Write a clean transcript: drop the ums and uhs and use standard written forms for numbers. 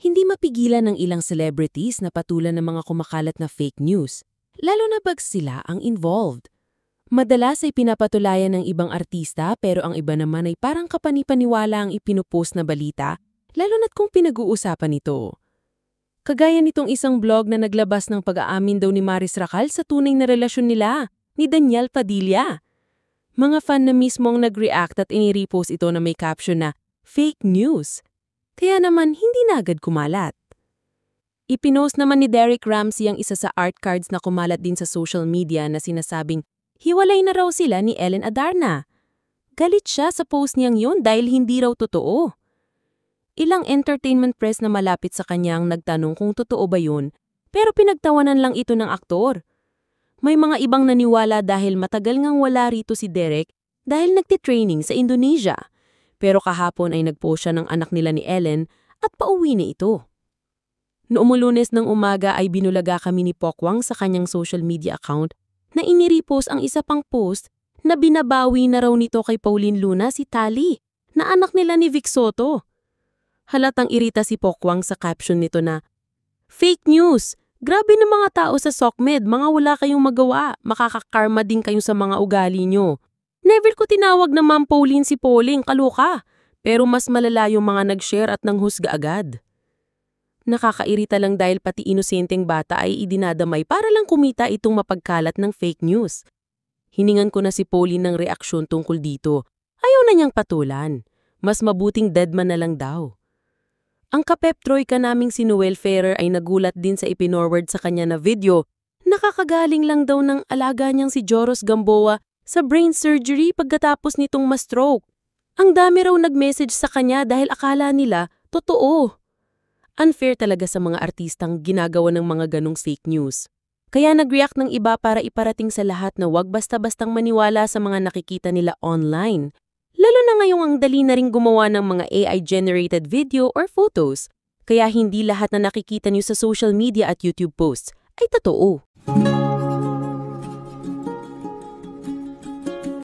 Hindi mapigilan ng ilang celebrities na patulan ng mga kumakalat na fake news, lalo na pag sila ang involved. Madalas ay pinapatulayan ng ibang artista pero ang iba naman ay parang kapanipaniwala ang ipinupost na balita, lalo na't kung pinag-uusapan ito. Kagaya nitong isang blog na naglabas ng pag-aamin daw ni Maris Racal sa tunay na relasyon nila, ni Daniel Padilla. Mga fan na mismo ang nag-react at inirepost ito na may caption na fake news. Kaya naman hindi na agad kumalat. Ipinost naman ni Derek Ramsey ang isa sa art cards na kumalat din sa social media na sinasabing hiwalay na raw sila ni Ellen Adarna. Galit siya sa post niyang yun dahil hindi raw totoo. Ilang entertainment press na malapit sa kanya ang nagtanong kung totoo ba yun, pero pinagtawanan lang ito ng aktor. May mga ibang naniwala dahil matagal ngang wala rito si Derek dahil nagtitraining sa Indonesia. Pero kahapon ay nagpost siya ng anak nila ni Ellen at pauwi na ito. Noong Lunes ng umaga ay binulaga kami ni Pokwang sa kanyang social media account na inirepost ang isa pang post na binabawi na raw nito kay Pauline Luna si Tali, na anak nila ni Vic Soto. Halatang irita si Pokwang sa caption nito na, "Fake news! Grabe na mga tao sa SOCMED, mga wala kayong magawa, makakakarma din kayo sa mga ugali nyo. Never ko tinawag na Ma'am Pauline si Pauling, kaloka. Pero mas malala yung mga nag-share at nanghusga agad." Nakakairita lang dahil pati inosenteng bata ay idinadamay para lang kumita itong mapagkalat ng fake news. Hiningan ko na si Pauline ng reaksyon tungkol dito. Ayaw na niyang patulan. Mas mabuting deadman na lang daw. Ang kapep-troika naming si Noel Ferrer ay nagulat din sa ipinorward sa kanya na video. Nakakagaling lang daw ng alaga niyang si Joros Gamboa sa brain surgery pagkatapos nitong ma-stroke. Ang dami raw nag-message sa kanya dahil akala nila totoo. Unfair talaga sa mga artistang ginagawa ng mga ganong fake news. Kaya nag-react ng iba para iparating sa lahat na wag basta-bastang maniwala sa mga nakikita nila online. Lalo na ngayong ang dali na ring gumawa ng mga AI-generated video or photos. Kaya hindi lahat na nakikita niyo sa social media at YouTube posts ay totoo.